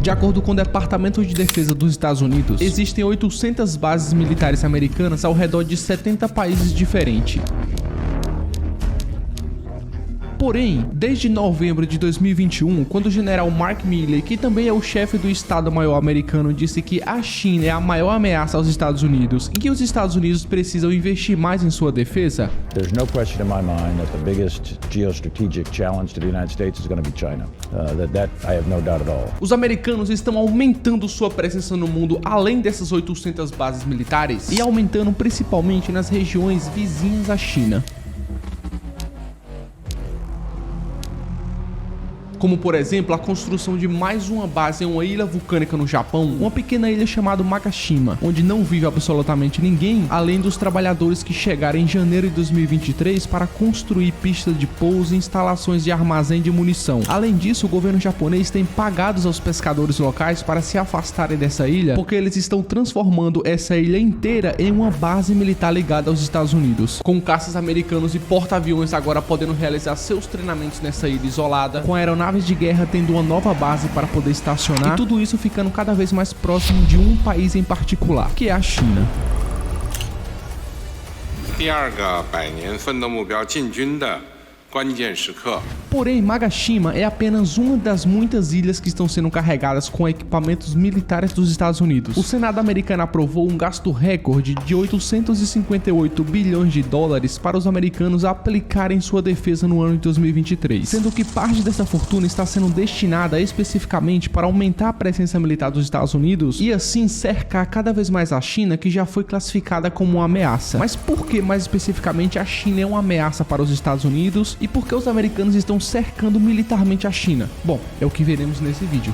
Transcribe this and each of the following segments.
De acordo com o Departamento de Defesa dos Estados Unidos, existem 800 bases militares americanas ao redor de 70 países diferentes. Porém, desde novembro de 2021, quando o general Mark Milley, que também é o chefe do Estado-Maior americano, disse que a China é a maior ameaça aos Estados Unidos e que os Estados Unidos precisam investir mais em sua defesa, There's no question in my mind that the biggest geostrategic challenge to the United States is going to be China. That I have no doubt at all. os americanos estão aumentando sua presença no mundo além dessas 800 bases militares e aumentando principalmente nas regiões vizinhas à China. Como por exemplo a construção de mais uma base em uma ilha vulcânica no Japão, uma pequena ilha chamada Magashima, onde não vive absolutamente ninguém, além dos trabalhadores que chegaram em janeiro de 2023 para construir pistas de pouso e instalações de armazém de munição. Além disso, o governo japonês tem pagado aos pescadores locais para se afastarem dessa ilha, porque eles estão transformando essa ilha inteira em uma base militar ligada aos Estados Unidos, com caças americanos e porta-aviões agora podendo realizar seus treinamentos nessa ilha isolada, com aeronaves de guerra tendo uma nova base para poder estacionar, e tudo isso ficando cada vez mais próximo de um país em particular, que é a China. 第二个百年奋斗目标进军的关键时刻。 Porém, Magashima é apenas uma das muitas ilhas que estão sendo carregadas com equipamentos militares dos Estados Unidos. O Senado americano aprovou um gasto recorde de 858 bilhões de dólares para os americanos aplicarem sua defesa no ano de 2023, sendo que parte dessa fortuna está sendo destinada especificamente para aumentar a presença militar dos Estados Unidos e assim cercar cada vez mais a China, que já foi classificada como uma ameaça. Mas por que mais especificamente a China é uma ameaça para os Estados Unidos e por que os americanos estão cercando militarmente a China? Bom, é o que veremos nesse vídeo.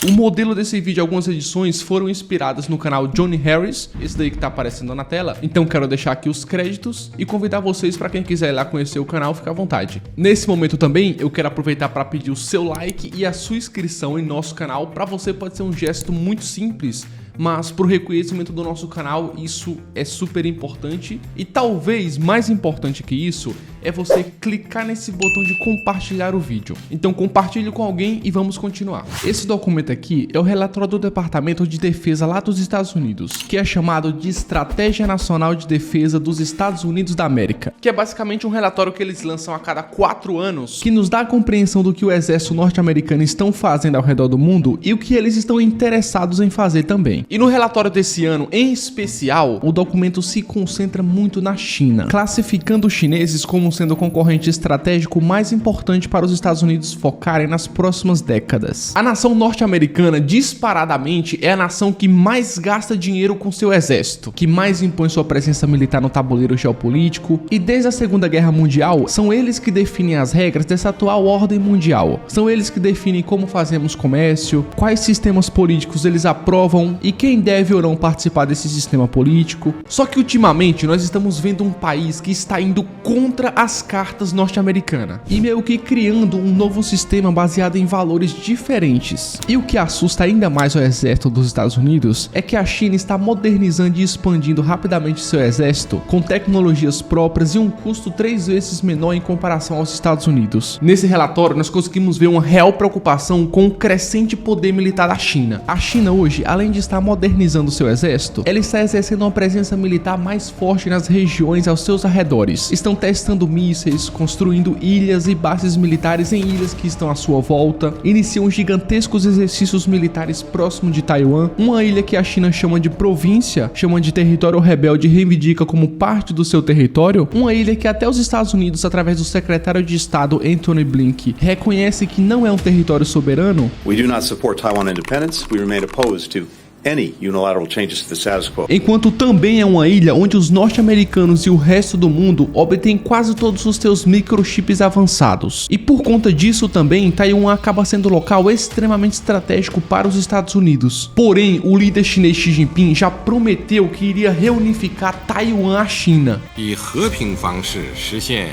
O modelo desse vídeo e algumas edições foram inspiradas no canal Johnny Harris, esse daí que tá aparecendo na tela, então quero deixar aqui os créditos e convidar vocês para quem quiser ir lá conhecer o canal, fica à vontade. Nesse momento também, eu quero aproveitar para pedir o seu like e a sua inscrição em nosso canal. Para você pode ser um gesto muito simples, mas para o reconhecimento do nosso canal isso é super importante, e talvez mais importante que isso é você clicar nesse botão de compartilhar o vídeo. Então compartilhe com alguém e vamos continuar. Esse documento aqui é o relatório do Departamento de Defesa lá dos Estados Unidos, que é chamado de Estratégia Nacional de Defesa dos Estados Unidos da América, que é basicamente um relatório que eles lançam a cada 4 anos, que nos dá a compreensão do que o exército norte-americano estão fazendo ao redor do mundo e o que eles estão interessados em fazer também. E no relatório desse ano, em especial, o documento se concentra muito na China, classificando os chineses como sendo o concorrente estratégico mais importante para os Estados Unidos focarem nas próximas décadas. A nação norte-americana, disparadamente, é a nação que mais gasta dinheiro com seu exército, que mais impõe sua presença militar no tabuleiro geopolítico, e desde a Segunda Guerra Mundial, são eles que definem as regras dessa atual ordem mundial. São eles que definem como fazemos comércio, quais sistemas políticos eles aprovam e quem deve ou não participar desse sistema político. Só que ultimamente nós estamos vendo um país que está indo contra as cartas norte-americanas e meio que criando um novo sistema baseado em valores diferentes. E o que assusta ainda mais o exército dos Estados Unidos é que a China está modernizando e expandindo rapidamente seu exército com tecnologias próprias e um custo 3 vezes menor em comparação aos Estados Unidos. Nesse relatório nós conseguimos ver uma real preocupação com o crescente poder militar da China. A China hoje, além de estar modernizando seu exército, ela está exercendo uma presença militar mais forte nas regiões aos seus arredores. Estão testando mísseis, construindo ilhas e bases militares em ilhas que estão à sua volta, iniciam gigantescos exercícios militares próximo de Taiwan, uma ilha que a China chama de província, chama de território rebelde e reivindica como parte do seu território, uma ilha que até os Estados Unidos, através do secretário de Estado Antony Blinken, reconhece que não é um território soberano. We do not support Taiwan independence. We remain opposed to any unilateral changes to the status quo. Enquanto também é uma ilha onde os norte-americanos e o resto do mundo obtêm quase todos os seus microchips avançados. E por conta disso também, Taiwan acaba sendo um local extremamente estratégico para os Estados Unidos. Porém, o líder chinês Xi Jinping já prometeu que iria reunificar Taiwan à China. 以和平方式实现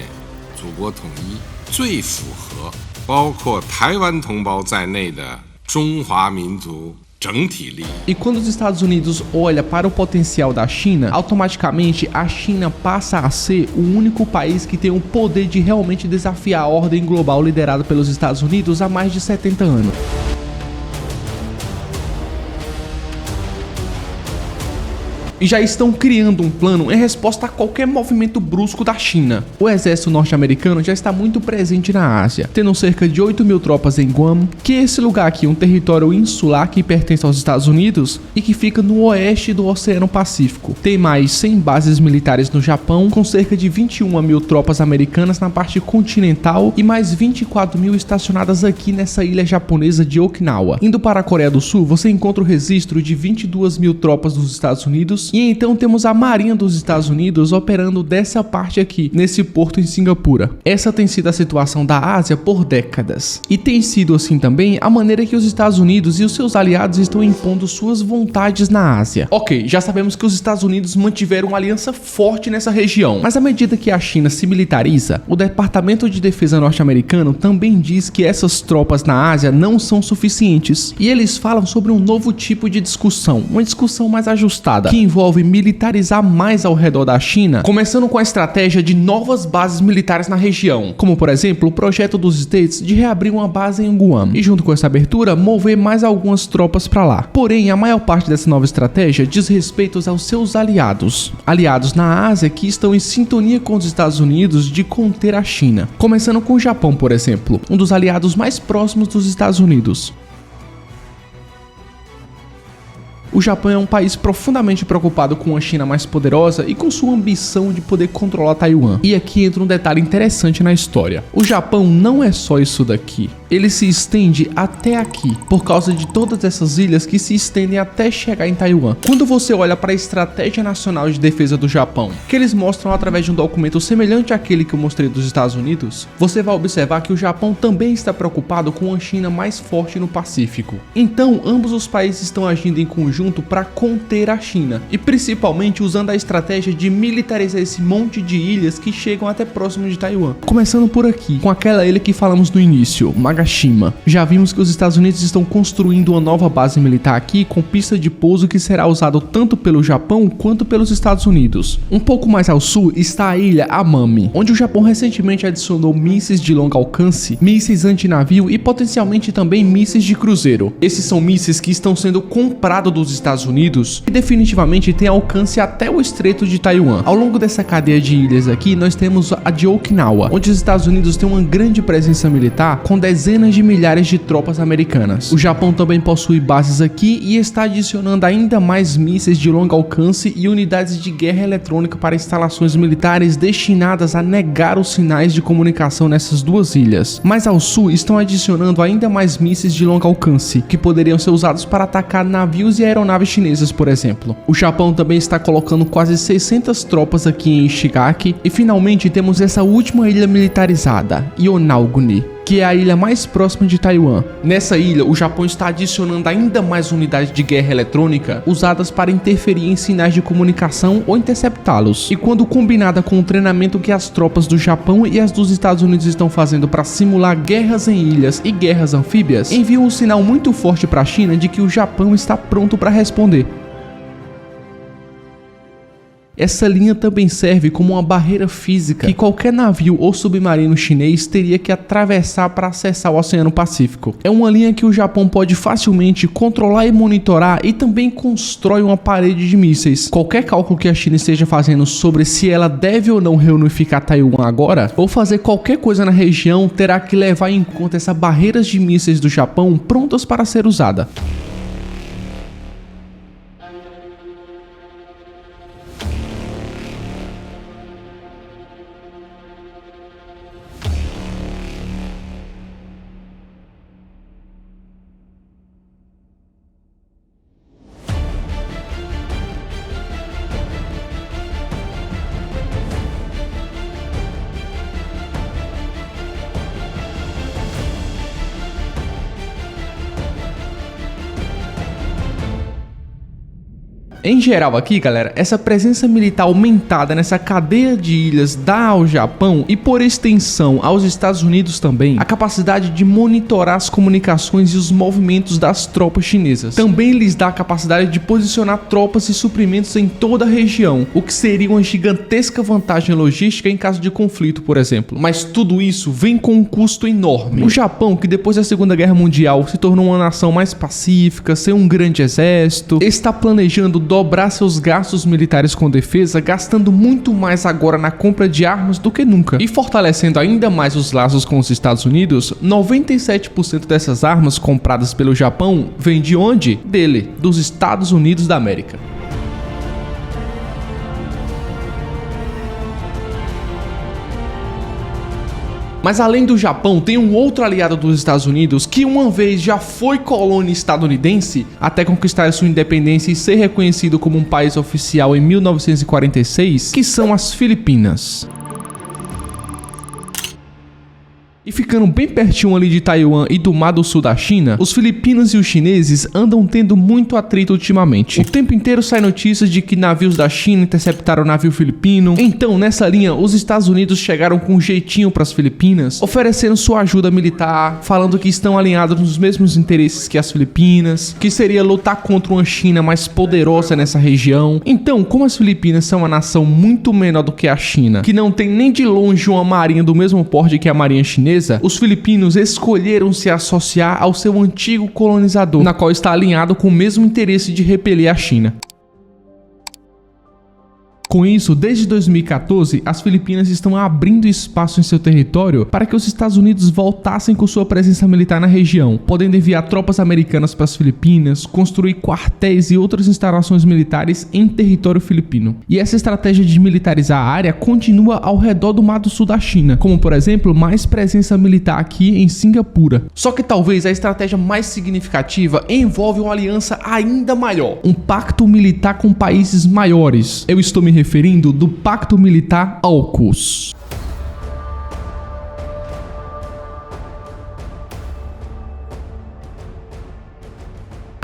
祖国统一，最符合包括台湾同胞在内的中华民族整体利益。E quando os Estados Unidos olha para o potencial da China, automaticamente a China passa a ser o único país que tem o poder de realmente desafiar a ordem global liderada pelos Estados Unidos há mais de 70 anos. E já estão criando um plano em resposta a qualquer movimento brusco da China. O exército norte-americano já está muito presente na Ásia, tendo cerca de 8 mil tropas em Guam, que é esse lugar aqui, um território insular que pertence aos Estados Unidos e que fica no oeste do Oceano Pacífico. Tem mais 100 bases militares no Japão, com cerca de 21 mil tropas americanas na parte continental e mais 24 mil estacionadas aqui nessa ilha japonesa de Okinawa. Indo para a Coreia do Sul, você encontra o registro de 22 mil tropas dos Estados Unidos. E então temos a Marinha dos Estados Unidos operando dessa parte aqui, nesse porto em Singapura. Essa tem sido a situação da Ásia por décadas. E tem sido assim também a maneira que os Estados Unidos e os seus aliados estão impondo suas vontades na Ásia. Ok, já sabemos que os Estados Unidos mantiveram uma aliança forte nessa região, mas à medida que a China se militariza, o Departamento de Defesa norte-americano também diz que essas tropas na Ásia não são suficientes. E eles falam sobre um novo tipo de discussão, uma discussão mais ajustada, que envolve militarizar mais ao redor da China, começando com a estratégia de novas bases militares na região, como por exemplo o projeto dos States de reabrir uma base em Guam e junto com essa abertura mover mais algumas tropas para lá. Porém, a maior parte dessa nova estratégia diz respeito aos seus aliados na Ásia que estão em sintonia com os Estados Unidos de conter a China, começando com o Japão, por exemplo, um dos aliados mais próximos dos Estados Unidos. O Japão é um país profundamente preocupado com a China mais poderosa e com sua ambição de poder controlar Taiwan. E aqui entra um detalhe interessante na história. O Japão não é só isso daqui. Ele se estende até aqui, por causa de todas essas ilhas que se estendem até chegar em Taiwan. Quando você olha para a Estratégia Nacional de Defesa do Japão, que eles mostram através de um documento semelhante àquele que eu mostrei dos Estados Unidos, você vai observar que o Japão também está preocupado com a China mais forte no Pacífico. Então, ambos os países estão agindo em conjunto para conter a China, e principalmente usando a estratégia de militarizar esse monte de ilhas que chegam até próximo de Taiwan. Começando por aqui, com aquela ilha que falamos no início, Magashima. Já vimos que os Estados Unidos estão construindo uma nova base militar aqui com pista de pouso que será usado tanto pelo Japão quanto pelos Estados Unidos. Um pouco mais ao sul está a ilha Amami, onde o Japão recentemente adicionou mísseis de longo alcance, mísseis antinavio e potencialmente também mísseis de cruzeiro. Esses são mísseis que estão sendo comprados dos Estados Unidos e definitivamente tem alcance até o Estreito de Taiwan. Ao longo dessa cadeia de ilhas aqui, nós temos a de Okinawa, onde os Estados Unidos têm uma grande presença militar com dezenas de milhares de tropas americanas. O Japão também possui bases aqui e está adicionando ainda mais mísseis de longo alcance e unidades de guerra eletrônica para instalações militares destinadas a negar os sinais de comunicação nessas duas ilhas. Mais ao sul estão adicionando ainda mais mísseis de longo alcance, que poderiam ser usados para atacar navios e aeronaves chinesas, por exemplo. O Japão também está colocando quase 600 tropas aqui em Ishigaki e finalmente temos essa última ilha militarizada, Yonaguni, que é a ilha mais próxima de Taiwan. Nessa ilha, o Japão está adicionando ainda mais unidades de guerra eletrônica usadas para interferir em sinais de comunicação ou interceptá-los. E quando combinada com o treinamento que as tropas do Japão e as dos Estados Unidos estão fazendo para simular guerras em ilhas e guerras anfíbias, envia um sinal muito forte para a China de que o Japão está pronto para responder. Essa linha também serve como uma barreira física que qualquer navio ou submarino chinês teria que atravessar para acessar o Oceano Pacífico. É uma linha que o Japão pode facilmente controlar e monitorar e também constrói uma parede de mísseis. Qualquer cálculo que a China esteja fazendo sobre se ela deve ou não reunificar Taiwan agora, ou fazer qualquer coisa na região, terá que levar em conta essas barreiras de mísseis do Japão prontas para ser usada. Em geral aqui, galera, essa presença militar aumentada nessa cadeia de ilhas dá ao Japão e por extensão aos Estados Unidos também a capacidade de monitorar as comunicações e os movimentos das tropas chinesas. Também lhes dá a capacidade de posicionar tropas e suprimentos em toda a região, o que seria uma gigantesca vantagem logística em caso de conflito, por exemplo. Mas tudo isso vem com um custo enorme. O Japão, que depois da Segunda Guerra Mundial se tornou uma nação mais pacífica, sem um grande exército, está planejando dobrar seus gastos militares com defesa, gastando muito mais agora na compra de armas do que nunca. E fortalecendo ainda mais os laços com os Estados Unidos, 97% dessas armas compradas pelo Japão vem de onde? Dele, dos Estados Unidos da América. Mas além do Japão, tem um outro aliado dos Estados Unidos que uma vez já foi colônia estadunidense até conquistar sua independência e ser reconhecido como um país oficial em 1946, que são as Filipinas. E ficando bem pertinho ali de Taiwan e do Mar do Sul da China, os filipinos e os chineses andam tendo muito atrito ultimamente. O tempo inteiro sai notícias de que navios da China interceptaram o navio filipino. Então, nessa linha, os Estados Unidos chegaram com um jeitinho para as Filipinas, oferecendo sua ajuda militar, falando que estão alinhados nos mesmos interesses que as Filipinas, que seria lutar contra uma China mais poderosa nessa região. Então, como as Filipinas são uma nação muito menor do que a China, que não tem nem de longe uma marinha do mesmo porte que a marinha chinesa, os filipinos escolheram se associar ao seu antigo colonizador, na qual está alinhado com o mesmo interesse de repelir a China. Com isso, desde 2014, as Filipinas estão abrindo espaço em seu território para que os Estados Unidos voltassem com sua presença militar na região, podendo enviar tropas americanas para as Filipinas, construir quartéis e outras instalações militares em território filipino. E essa estratégia de militarizar a área continua ao redor do Mar do Sul da China, como por exemplo, mais presença militar aqui em Singapura. Só que talvez a estratégia mais significativa envolve uma aliança ainda maior, um pacto militar com países maiores. Eu estou me referindo do Pacto Militar AUKUS.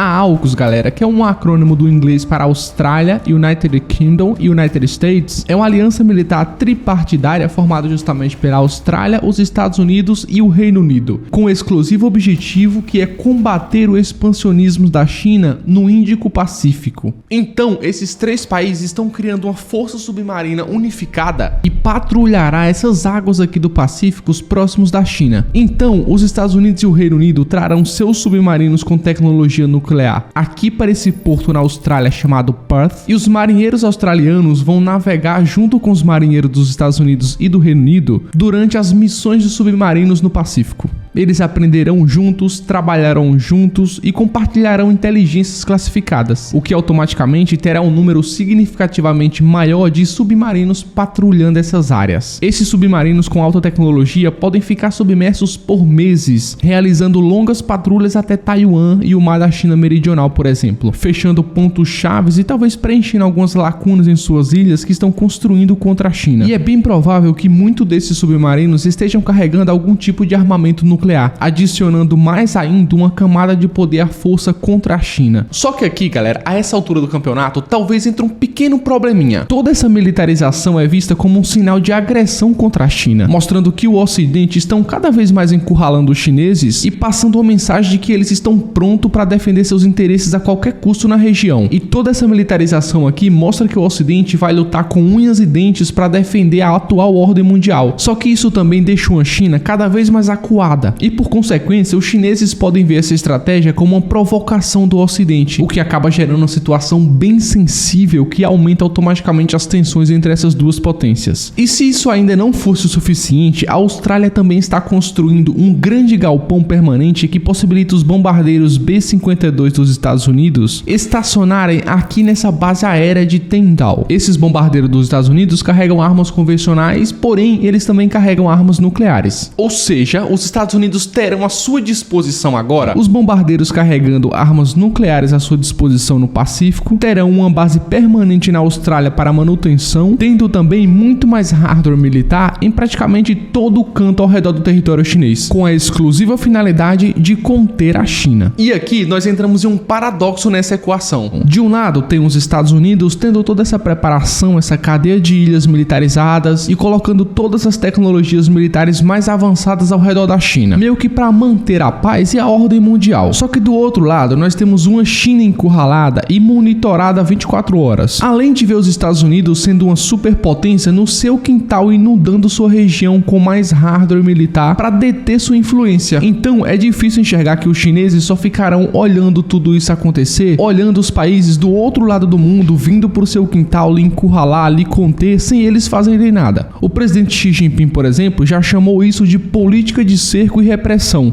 A AUKUS, galera, que é um acrônimo do inglês para Austrália, United Kingdom e United States, é uma aliança militar tripartidária formada justamente pela Austrália, os Estados Unidos e o Reino Unido, com o exclusivo objetivo que é combater o expansionismo da China no Índico-Pacífico. Então, esses três países estão criando uma força submarina unificada e patrulhará essas águas aqui do Pacífico próximos da China. Então, os Estados Unidos e o Reino Unido trarão seus submarinos com tecnologia nuclear aqui para esse porto na Austrália chamado Perth, e os marinheiros australianos vão navegar junto com os marinheiros dos Estados Unidos e do Reino Unido durante as missões de submarinos no Pacífico. Eles aprenderão juntos, trabalharão juntos e compartilharão inteligências classificadas, o que automaticamente terá um número significativamente maior de submarinos patrulhando essas áreas. Esses submarinos com alta tecnologia podem ficar submersos por meses, realizando longas patrulhas até Taiwan e o Mar da China Meridional, por exemplo, fechando pontos chaves e talvez preenchendo algumas lacunas em suas ilhas que estão construindo contra a China. E é bem provável que muitos desses submarinos estejam carregando algum tipo de armamento nuclear, adicionando mais ainda uma camada de poder à força contra a China. Só que aqui, galera, a essa altura do campeonato, talvez entre um pequeno probleminha. Toda essa militarização é vista como um sinal de agressão contra a China, mostrando que o Ocidente estão cada vez mais encurralando os chineses e passando uma mensagem de que eles estão prontos para defender seus interesses a qualquer custo na região. E toda essa militarização aqui mostra que o Ocidente vai lutar com unhas e dentes para defender a atual ordem mundial. Só que isso também deixou a China cada vez mais acuada. E por consequência, os chineses podem ver essa estratégia como uma provocação do Ocidente, o que acaba gerando uma situação bem sensível que aumenta automaticamente as tensões entre essas duas potências. E se isso ainda não fosse o suficiente, a Austrália também está construindo um grande galpão permanente que possibilita os bombardeiros B-52 dos Estados Unidos estacionarem aqui nessa base aérea de Tyndall. Esses bombardeiros dos Estados Unidos carregam armas convencionais, porém eles também carregam armas nucleares. Ou seja, os Estados Unidos Unidos terão à sua disposição agora os bombardeiros carregando armas nucleares à sua disposição no Pacífico, terão uma base permanente na Austrália para manutenção, tendo também muito mais hardware militar em praticamente todo o canto ao redor do território chinês, com a exclusiva finalidade de conter a China. E aqui nós entramos em um paradoxo nessa equação. De um lado, tem os Estados Unidos tendo toda essa preparação, essa cadeia de ilhas militarizadas e colocando todas as tecnologias militares mais avançadas ao redor da China, meio que para manter a paz e a ordem mundial. Só que do outro lado, nós temos uma China encurralada e monitorada 24 horas. Além de ver os Estados Unidos sendo uma superpotência no seu quintal, inundando sua região com mais hardware militar para deter sua influência. Então é difícil enxergar que os chineses só ficarão olhando tudo isso acontecer, olhando os países do outro lado do mundo vindo pro seu quintal lhe encurralar, lhe conter, sem eles fazerem nada. O presidente Xi Jinping, por exemplo, já chamou isso de política de cerco e repressão.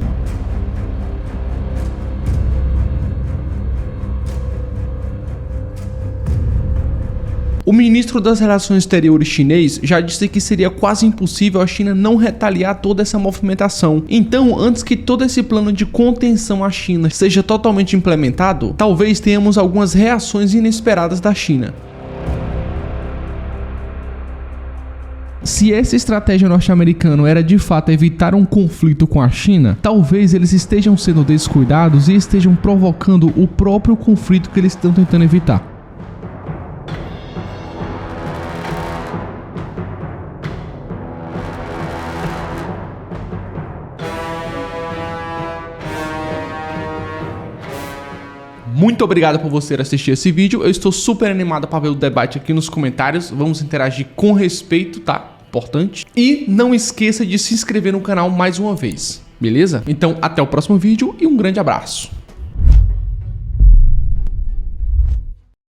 O ministro das Relações Exteriores chinês já disse que seria quase impossível a China não retaliar toda essa movimentação. Então, antes que todo esse plano de contenção à China seja totalmente implementado, talvez tenhamos algumas reações inesperadas da China. Se essa estratégia norte-americana era de fato evitar um conflito com a China, talvez eles estejam sendo descuidados e estejam provocando o próprio conflito que eles estão tentando evitar. Muito obrigado por você assistir esse vídeo. Eu estou super animado para ver o debate aqui nos comentários. Vamos interagir com respeito, tá? Importante. E não esqueça de se inscrever no canal mais uma vez, beleza? Então, até o próximo vídeo e um grande abraço.